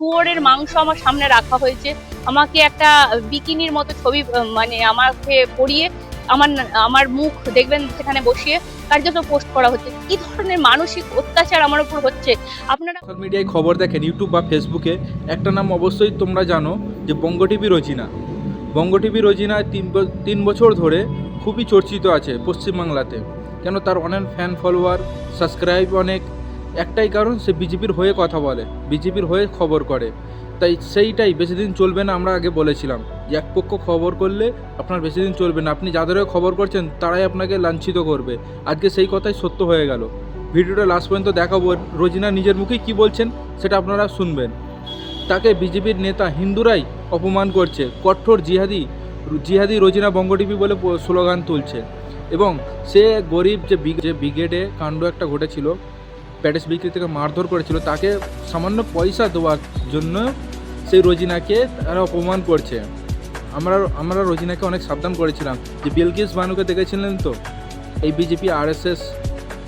শুয়োরের মাংস আমার সামনে রাখা হয়েছে, আমাকে একটা বিকিনির মতো ছবি মানে আমাকে পরিয়ে আমার আমার মুখ দেখবেন সেখানে বসিয়ে কার্যত পোস্ট করা হচ্ছে। কি ধরনের মানসিক অত্যাচার আমার উপর হচ্ছে আপনারা সোশ্যাল মিডিয়ায় খবর দেখেন, ইউটিউব বা ফেসবুকে একটা নাম অবশ্যই তোমরা জানো যে বঙ্গ টিভি রোজিনা। বঙ্গ টিভি রোজিনা 3 বছর ধরে খুবই চর্চিত আছে পশ্চিমবাংলাতে। কেন? তার অনেক ফ্যান ফলোয়ার, সাবস্ক্রাইব অনেক। একটাই কারণ, সে বিজেপির হয়ে কথা বলে, বিজেপির হয়ে খবর করে। তাই সেইটাই বেশি দিন চলবে না। আমরা আগে বলেছিলাম যে এক পক্ষ খবর করলে আপনার বেশি দিন চলবে না, আপনি যাদের হয়ে খবর করছেন তারাই আপনাকে লাঞ্ছিত করবে। আজকে সেই কথাই সত্য হয়ে গেল। ভিডিওটা লাস্ট পর্যন্ত দেখাবো, রোজিনা নিজের মুখেই কী বলছেন সেটা আপনারা শুনবেন। তাকে বিজেপির নেতা হিন্দুরাই অপমান করছে, কঠোর জিহাদি রোজিনা বঙ্গ টিভি বলে স্লোগান তুলছে। এবং সে গরিব যে ব্রিগেডে কাণ্ড একটা ঘটেছিল, প্যাটেস বিক্রি থেকে মারধর করেছিল, তাকে সামান্য পয়সা দেওয়ার জন্য সেই রোজিনাকে তারা অপমান করছে। আমরা রোজিনাকে অনেক সাবধান করেছিলাম যে বিলকিস বানুকে দেখেছিলেন তো, এই বিজেপি RSS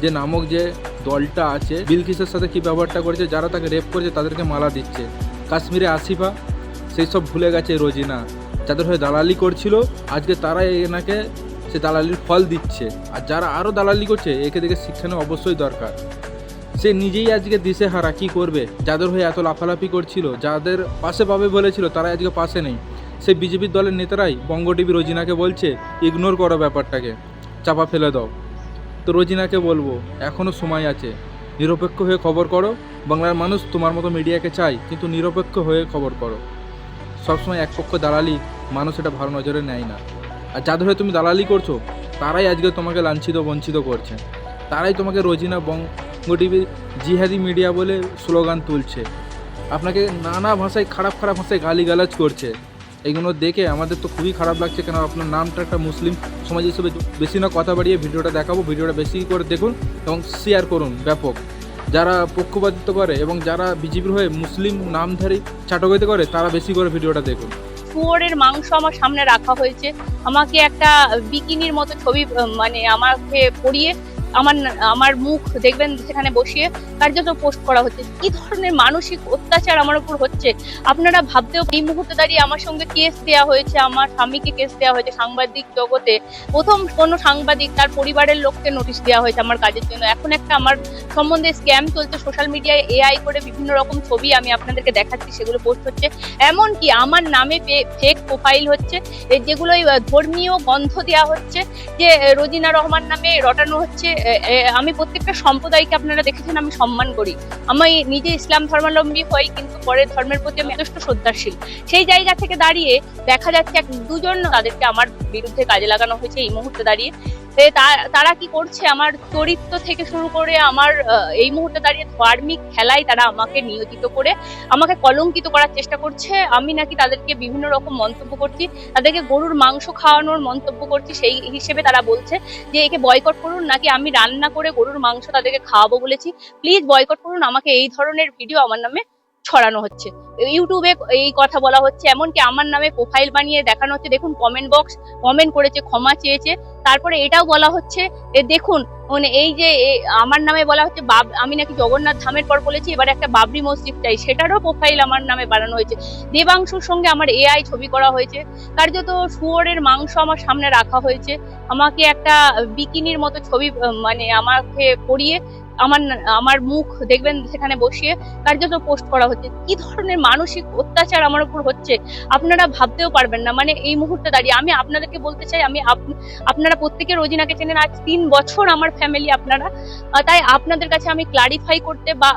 যে নামক যে দলটা আছে, বিলকিসের সাথে কী ব্যবহারটা করেছে, যারা তাকে রেপ করেছে তাদেরকে মালা দিচ্ছে। কাশ্মীরে আসিফা, সেই সব ভুলে গেছে রোজিনা। যাদের হয়ে দালালি করছিল আজকে তারাই এনাকে সে দালালির ফল দিচ্ছে। আর যারা আরও দালালি করছে একে দেখে শিক্ষানো অবশ্যই দরকার। সে নিজেই আজকে দিশেহারা, কী করবে? যাদের হয়ে এত লাফালাফি করছিল, যাদের পাশে পাবে বলেছিল, তারাই আজকে পাশে নেই। সেই বিজেপির দলের নেতারাই বঙ্গ টিভি রোজিনাকে বলছে ইগনোর করো, ব্যাপারটাকে চাপা ফেলে দাও। তো রোজিনাকে বলবো এখনও সময় আছে, নিরপেক্ষ হয়ে খবর করো। বাংলার মানুষ তোমার মতো মিডিয়াকে চাই, কিন্তু নিরপেক্ষ হয়ে খবর করো। সবসময় একপক্ষ দালালি মানুষ এটা ভালো নজরে নেয় না। আর যাদের হয়ে তুমি দালালি করছো তারাই আজকে তোমাকে লাঞ্ছিত বঞ্চিত করছে। তারাই তোমাকে রোজিনা বঙ্গ টিভির জিহাদি মিডিয়া বলে স্লোগান তুলছে, আপনাকে নানা ভাষায় খারাপ ভাষায় গালিগালাজ করছে। এইগুলো দেখে আমাদের তো খুবই খারাপ লাগছে। কেন? আপনার নামটা একটা মুসলিম সমাজ হিসেবে। বেশি না কথা বাড়িয়ে ভিডিওটা দেখাবো, ভিডিওটা বেশি করে দেখুন এবং শেয়ার করুন ব্যাপক। যারা পক্ষপাতিত্ব করে এবং যারা বিজেপির হয়ে মুসলিম নামধারী চাটকিতে করে তারা বেশি করে ভিডিওটা দেখুন। শুয়োরের মাংস আমার সামনে রাখা হয়েছে, আমাকে একটা বিকিনির মতো ছবি মানে আমাকে পরিয়ে আমার মুখ দেখবেন সেখানে বসিয়ে কার্যত পোস্ট করা হচ্ছে। কি ধরনের মানসিক অত্যাচার আমার উপর হচ্ছে আপনারা ভাবতেও। এই মুহূর্তে দাঁড়িয়ে আমার সঙ্গে কেস দেওয়া হয়েছে, আমার স্বামীকে কেস দেওয়া হয়েছে। সাংবাদিক জগতে প্রথম কোনো সাংবাদিক, তার পরিবারের লোককে নোটিশ দেওয়া হয়েছে আমার কাজের জন্য। এখন একটা আমার সম্বন্ধে স্ক্যাম চলছে সোশ্যাল মিডিয়ায়, AI করে বিভিন্ন রকম ছবি আমি আপনাদেরকে দেখাচ্ছি, সেগুলো পোস্ট হচ্ছে। এমনকি আমার নামে ফেক প্রোফাইল হচ্ছে, যেগুলো ধর্মীয় গন্ধ দেওয়া হচ্ছে, যে রোজিনা রহমান নামে রটানো হচ্ছে। আমি প্রত্যেকটা সম্প্রদায়কে আপনারা দেখেছেন আমি সম্মান করি, আমি নিজে ইসলাম ধর্মাবলম্বী হই, কিন্তু পরের ধর্মের প্রতি আমি যথেষ্ট শ্রদ্ধাশীল। সেই জায়গা থেকে দাঁড়িয়ে দেখা যাচ্ছে দুজন তাদেরকে আমার বিরুদ্ধে কাজে লাগানো হয়েছে এই মুহূর্তে দাঁড়িয়ে। তারা কি করছে, আমার চরিত্র থেকে শুরু করে আমার এই মুহূর্তে দাঁড়িয়ে ধার্মিক খেলায় তারা আমাকে নিয়োজিত করে আমাকে কলঙ্কিত করার চেষ্টা করছে। আমি নাকি তাদেরকে বিভিন্ন রকম মন্তব্য করছি, তাদেরকে গরুর মাংস খাওয়ানোর মন্তব্য করছি, সেই হিসেবে তারা বলছে যে একে বয়কট করুন, নাকি আমি রান্না করে গরুর মাংস তাদেরকে খাওয়াবো বলেছি। প্লিজ বয়কট করুন। আমাকে এই ধরনের ভিডিও আমার নামে ছড়ানো হচ্ছে, ইউটিউবে এই কথা বলা হচ্ছে, এমনকি আমার নামে প্রোফাইল বানিয়ে দেখানো হচ্ছে। দেখুন কমেন্ট বক্স, কমেন্ট করেছে, ক্ষমা চেয়েছে। তারপরে এটাও বলা হচ্ছে দেখুন মানে এই যে আমার নামে বলা হচ্ছে আমি নাকি জগন্নাথ ধামের পর বলেছি এবার একটা বাবরি মসজিদ চাই, সেটারও প্রোফাইল আমার নামে বানানো হয়েছে। দেবাংশুর সঙ্গে আমার AI ছবি করা হয়েছে। কার্যত শুয়োরের মাংস আমার সামনে রাখা হয়েছে, আমাকে একটা বিকিনির মতো ছবি মানে আমাকে পরিয়ে আমার মুখ দেখবেন সেখানে বসিয়ে কার্যত পোস্ট করা হচ্ছে। কি ধরনের মানসিক অত্যাচার আমার উপর হচ্ছে আপনারা ভাবতেও পারবেন না। মানে এই মুহূর্তে দাঁড়িয়ে আমি আপনাদেরকে বলতে চাই, আপনারা প্রত্যেকে রোজিনাকে চেনেন, আজ 3 বছর আমার ফ্যামিলি আপনারা। তাই আপনাদের কাছে আমি ক্লারিফাই করতে বা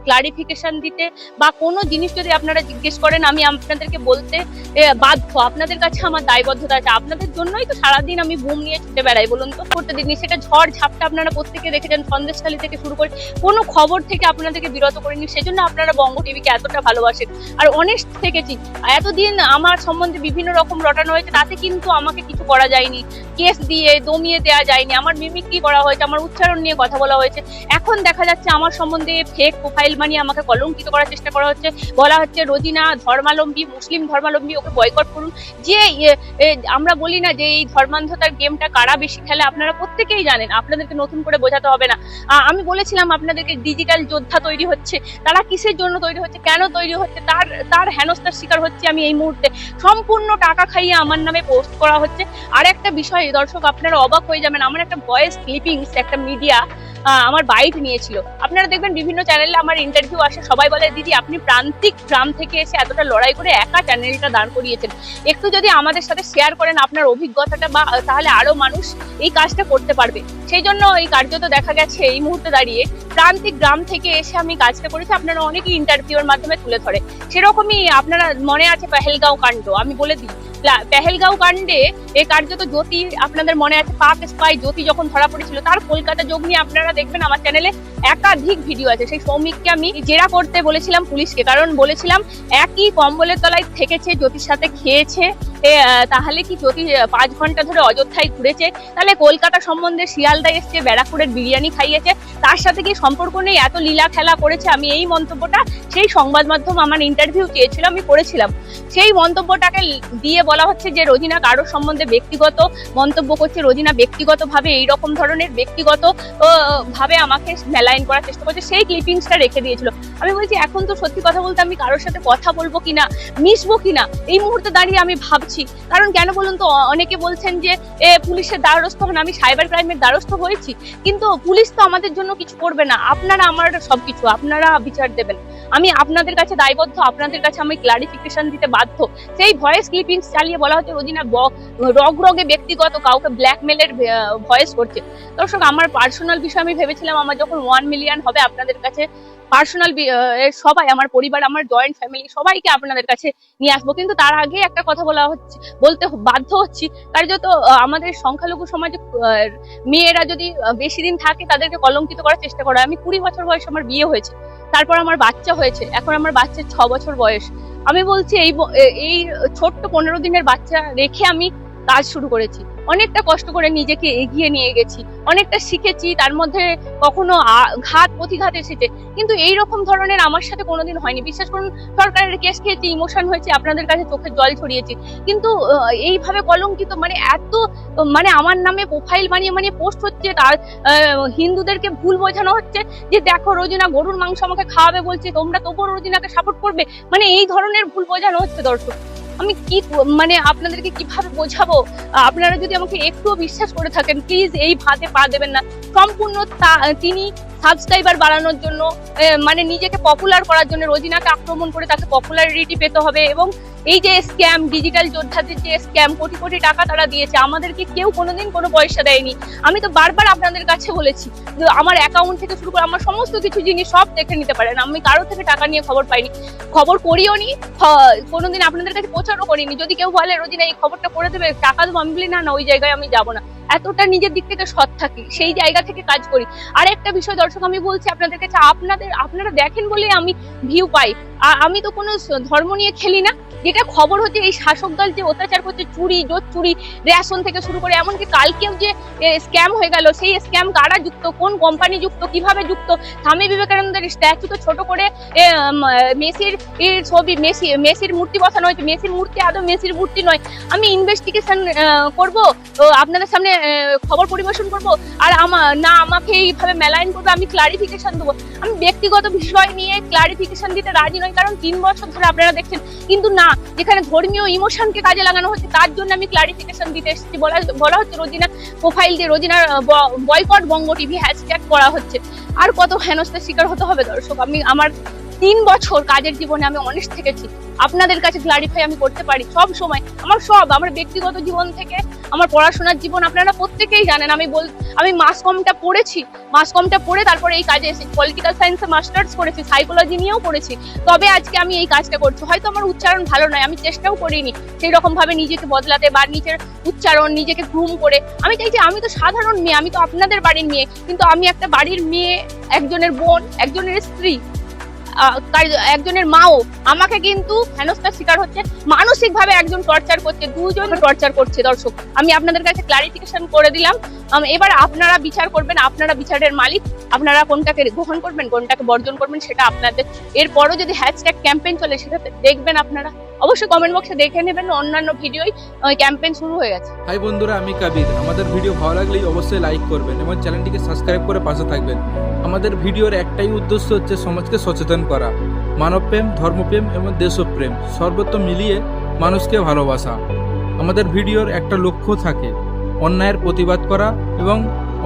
ক্লারিফিকেশন দিতে বা কোনো জিনিস যদি আপনারা জিজ্ঞেস করেন আমি আপনাদেরকে বলতে বাধ্য। আপনাদের কাছে আমার দায়বদ্ধতা আছে, আপনাদের জন্যই তো সারাদিন আমি বুম নিয়ে ছুটে বেড়াই বলুন তো। করতে দিনই সেটা ঝড় ঝাপটা আপনারা প্রত্যেকে দেখেছেন, সন্দেশখালী থেকে শুরু করে কোনো খবর থেকে আপনাদেরকে বিরত করিনি। সেজন্য আপনারা বঙ্গ টিভিকে এতটা ভালোবাসেন। আর অনেস্ট থেকেছি, এতদিন আমার সম্বন্ধে বিভিন্ন রকম রটানো হয়েছে, তাতে কিন্তু আমাকে কিছু করা যায়নি, কেস দিয়ে দমিয়ে দেওয়া যায়নি, আমার মিমিক্রি করা হয়েছে, আমার উচ্চারণ নিয়ে কথা বলা হয়েছে। এখন দেখা যাচ্ছে আমার সম্বন্ধে ফেক প্রোফাইল বানিয়ে আমাকে কলঙ্কিত করার চেষ্টা করা হচ্ছে। বলা হচ্ছে রোজিনা ধর্মাবলম্বী, মুসলিম ধর্মাবলম্বী, ওকে বয়কট করুন। যে আমরা বলি না যে এই ধর্মান্ধতার গেমটা কারা বেশি খেলে, আপনারা প্রত্যেকেই জানেন, আপনাদেরকে নতুন করে বোঝাতে হবে না। আমি বলেছিলাম আপনাদেরকে ডিজিটাল যোদ্ধা তৈরি হচ্ছে, তারা কিসের জন্য তৈরি হচ্ছে, কেন তৈরি হচ্ছে, তার হেনস্থার শিকার হচ্ছে আমি এই মুহূর্তে। সম্পূর্ণ টাকা খাইয়ে আমার নামে পোস্ট করা হচ্ছে। আর একটা বিষয় দর্শক, আপনারা অবাক হয়ে যাবেন, আমার একটা ভয়েস ক্লিপিংস একটা মিডিয়া আমার বাইট নিয়েছিল। আপনারা দেখবেন বিভিন্ন চ্যানেলে আমার ইন্টারভিউ আসে, সবাই বলে দিদি আপনি প্রান্তিক গ্রাম থেকে এসে এতটা লড়াই করে একা চ্যানেলটা দাঁড় করিয়েছেন, একটু যদি আমাদের সাথে শেয়ার করেন আপনার অভিজ্ঞতাটা, বা তাহলে আরো মানুষ এই কাজটা করতে পারবে। সেই জন্য এই কার্যত দেখা গেছে এই মুহূর্তে দাঁড়িয়ে প্রান্তিক গ্রাম থেকে এসে আমি কাজটা করেছি, আপনারা অনেকেই ইন্টারভিউর মাধ্যমে তুলে ধরে। সেরকমই আপনারা মনে আছে পেহেলগাঁও কাণ্ড, আমি বলে দিই পেহেলগাঁও কাণ্ডে এই কার্যত জ্যোতি, আপনাদের মনে আছে পাক স্পাই জ্যোতি যখন ধরা পড়েছিল, তার কলকাতা যোগ নিয়ে আপনারা দেখবেন আমার চ্যানেলে একাধিক ভিডিও আছে। সেই সৌমিককে আমি জেরা করতে বলেছিলাম পুলিশকে, কারণ বলেছিলাম একই কম্বলের তলায় থেকেছে, জ্যোতির সাথে খেয়েছে, তাহলে কি জ্যোতি 5 ঘন্টা ধরে অযোধ্যায় ঘুরেছে, তাহলে কলকাতা সম্বন্ধে শিয়ালদা এসছে, ব্যারাকপুরের বিরিয়ানি খাইয়েছে, তার সাথে কি সম্পর্ক নেই, এত লীলা খেলা করেছে। আমি এই মন্তব্যটা সেই সংবাদ মাধ্যম আমার ইন্টারভিউ চেয়েছিল, আমি করেছিলাম। সেই মন্তব্যটাকে দিয়ে বলা হচ্ছে যে রোজিনা কারোর সম্বন্ধে ব্যক্তিগত মন্তব্য করছে, রোজিনা ব্যক্তিগতভাবে এইরকম ধরনের ব্যক্তিগত ভাবে আমাকে মেলাইন করার চেষ্টা করছে, সেই ক্লিপিংসটা রেখে দিয়েছিল। আমি বলছি এখন তো সত্যি কথা বলতে আমি কারোর সাথে কথা বলবো কিনা, মিশবো কিনা, এই মুহূর্তে দাঁড়িয়ে আমি ভাবছি। কারণ কেন বলুন তো, অনেকে বলছেন যে পুলিশের দ্বারস্থ হন, আমি সাইবার ক্রাইমের দ্বারস্থ হয়েছি, কিন্তু পুলিশ তো আমাদের জন্য কিছু করবে না, আপনারা আমার সবকিছু, আপনারা বিচার দেবেন। আমি আপনাদের কাছে দায়বদ্ধ, আপনাদের কাছে আমি ক্লারিফিকেশন দিতে বাধ্য। সেই ভয়েস ক্লিপিংস চালিয়ে বলা হচ্ছে রোজিনা রগে ব্যক্তিগত কাউকে ব্ল্যাকমেলের ভয়েস করছে। দর্শক, আমার পার্সোনাল বিষয় আমি ভেবেছিলাম আমার যখন 1 মিলিয়ন হবে আপনাদের কাছে পার্সোনাল সবাই, আমার পরিবার, আমার জয়েন্ট ফ্যামিলি সবাইকে আপনাদের কাছে নিয়ে আসবো, কিন্তু তার আগে একটা কথা বলতে বাধ্য হচ্ছি। কারণ যত আমাদের সংখ্যালঘু সমাজে মেয়েরা যদি বেশি দিন থাকে তাদেরকে কলঙ্কিত করার চেষ্টা করে। আমি 20 বছর বয়সে আমার বিয়ে হয়েছে, তারপর আমার বাচ্চা হয়েছে, এখন আমার বাচ্চার 6 বছর বয়স। আমি বলছি এই ছোট্ট 15 দিনের বাচ্চা রেখে আমি কাজ শুরু করেছি, অনেকটা কষ্ট করে নিজেকে এগিয়ে নিয়ে গেছি, অনেকটা শিখেছি, তার মধ্যে কখনো ঘাত প্রতিঘাত এসেছে, কিন্তু এইরকম ধরনের আমার সাথে কোনোদিন হয়নি। বিশ্বাস করুন, সরকারের কেস খেয়েছি, ইমোশন হয়েছে, আপনাদের কাছে চোখের জল ছড়িয়েছি, কিন্তু এইভাবে কলঙ্কিত মানে আমার নামে প্রোফাইল বানিয়ে পোস্ট হচ্ছে, তার হিন্দুদেরকে ভুল বোঝানো হচ্ছে যে দেখো রোজিনা গরুর মাংস আমাকে খাওয়াবে বলছে, তোমরা তবুও রোজিনাকে সাপোর্ট করবে, মানে এই ধরনের ভুল বোঝানো হচ্ছে। দর্শক, আমি কি আপনাদেরকে কিভাবে বোঝাবো? আপনারা যদি আমাকে একটুও বিশ্বাস করে থাকেন প্লিজ এই ভাতে পা দেবেন না। সম্পূর্ণ তিনি সাবস্ক্রাইবার বাড়ানোর জন্য, নিজেকে পপুলার করার জন্য রোজিনাকে আক্রমণ করে তাকে পপুলারিটি পেতে হবে, এবং এই যে স্ক্যাম, ডিজিটাল যোদ্ধাদের যে স্ক্যাম, কোটি কোটি টাকা তারা দিয়েছে, আমাদেরকে কেউ কোনোদিন কোনো পয়সা দেয়নি। আমি তো বারবার আপনাদের কাছে বলেছি যে আমার অ্যাকাউন্ট থেকে শুরু করে আমার সমস্ত কিছু জিনিস সব দেখে নিতে পারেন, আমি কারো থেকে টাকা নিয়ে খবর পাইনি, খবর করিও নি, কোনোদিন আপনাদের কাছে প্রচারও করিনি। যদি কেউ বলে রোজিনা এই খবরটা করে দেবে, টাকা দেবো, আমি বলি না, ওই জায়গায় আমি যাবো না, এতটা নিজের দিক থেকে সৎ থাকি, সেই জায়গা থেকে কাজ করি। আর একটা বিষয় দর্শক, আমি বলছি আপনাদের কাছে, আপনারা দেখেন বলে আমি ভিউ পাই, আমি তো কোনো ধর্ম নিয়ে খেলি না। যেটা খবর হচ্ছে এই শাসক দল যে অত্যাচার করছে, চুরি, জোট চুরি, রেশন থেকে শুরু করে এমনকি কালকেও যে স্ক্যাম হয়ে গেল, সেই স্ক্যাম কারা যুক্ত, কোন কোম্পানি যুক্ত, কিভাবে যুক্ত, স্বামী বিবেকানন্দের স্ট্যাচুকে ছোট করে মেসির ছবি, মেসির মূর্তি বসানো হয়েছে, মেসির মূর্তি আদৌ মেসির মূর্তি নয়। আমি ইনভেস্টিগেশন করব, আপনাদের সামনে খবর পরিবেশন করব, আর আমাকে এইভাবে মেলাইন করবে, আমি ক্লারিফিকেশন দেবো। আমি ব্যক্তিগত বিষয় নিয়ে ক্লারিফিকেশন দিতে রাজি নই, কারণ 3 বছর ধরে আপনারা দেখছেন, কিন্তু না, যেখানে ধর্মীয় ইমোশনকে কাজে লাগানো হচ্ছে তার জন্য আমি ক্লারিফিকেশন দিতে এসেছি। বলা হচ্ছে রোজিনা প্রোফাইল দিয়ে রোজিনার বয়কট বঙ্গ টিভি হ্যাশট্যাগ করা হচ্ছে। আর কত হেনস্থার শিকার হতে হবে দর্শক? আমার 3 বছর কাজের জীবনে আমি অনেস্ট থেকেছি, আপনাদের কাছে ক্লারিফাই আমি করতে পারি সব সময়। আমার ব্যক্তিগত জীবন থেকে আমার পড়াশোনার জীবন আপনারা প্রত্যেকেই জানেন। আমি মাস কমটা পড়ে তারপরে এই কাজে এসেছি, পলিটিক্যাল সায়েন্সে মাস্টার্স করেছি, সাইকোলজি নিয়েও পড়েছি, তবে আজকে আমি এই কাজটা করছি। হয়তো আমার উচ্চারণ ভালো নয়, আমি চেষ্টাও করিনি সেই রকম ভাবে নিজেকে বদলাতে বা নিজের উচ্চারণ নিজেকে গ্রুম করে। আমি চাইছি, আমি তো সাধারণ মেয়ে, আমি তো আপনাদের বাড়ির মেয়ে, কিন্তু আমি একটা বাড়ির মেয়ে, একজনের বোন, একজনের স্ত্রী, একজনের মাও, আমাকে কিন্তু হেনস্থার শিকার হচ্ছে, মানসিক ভাবে একজন টর্চার করছে, 2 জন টর্চার করছে। দর্শক, আমি আপনাদের কাছে ক্লারিফিকেশন করে দিলাম, এবার আপনারা বিচার করবেন, আপনারা বিচারের মালিক, আপনারা কোনটাকে গ্রহণ করবেন, কোনটাকে বর্জন করবেন সেটা আপনাদের। এরপরও যদি হ্যাশট্যাগ ক্যাম্পেইন চলে সেটাতে দেখবেন আপনারা, অবশ্যই কমেন্ট বক্সে দেখে নেবেন, অন্যান্য ভিডিওই ক্যাম্পেইন শুরু হয়ে গেছে। হাই বন্ধুরা, আমি কাবির। আমাদের ভিডিও ভালো লাগলেই অবশ্যই লাইক করবেন এবং চ্যানেলটিকে সাবস্ক্রাইব করে পাশে থাকবেন। আমাদের ভিডিওর একটাই উদ্দেশ্য হচ্ছে সমাজকে সচেতন করা, মানবপ্রেম, ধর্মপ্রেম এবং দেশপ্রেম সর্বত্র মিলিয়ে মানুষকে ভালোবাসা। আমাদের ভিডিওর একটা লক্ষ্য থাকে, অন্যায়ের প্রতিবাদ করা এবং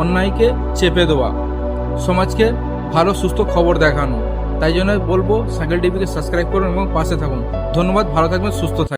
অন্যায়কে চেপে দেওয়া, সমাজকে ভালো সুস্থ খবর দেখানো। তাই জন্য বলবো সাইকেল টিভিকে সাবস্ক্রাইব করুন এবং পাশে থাকুন। ধন্যবাদ, ভালো থাকবেন, সুস্থ থাকবেন।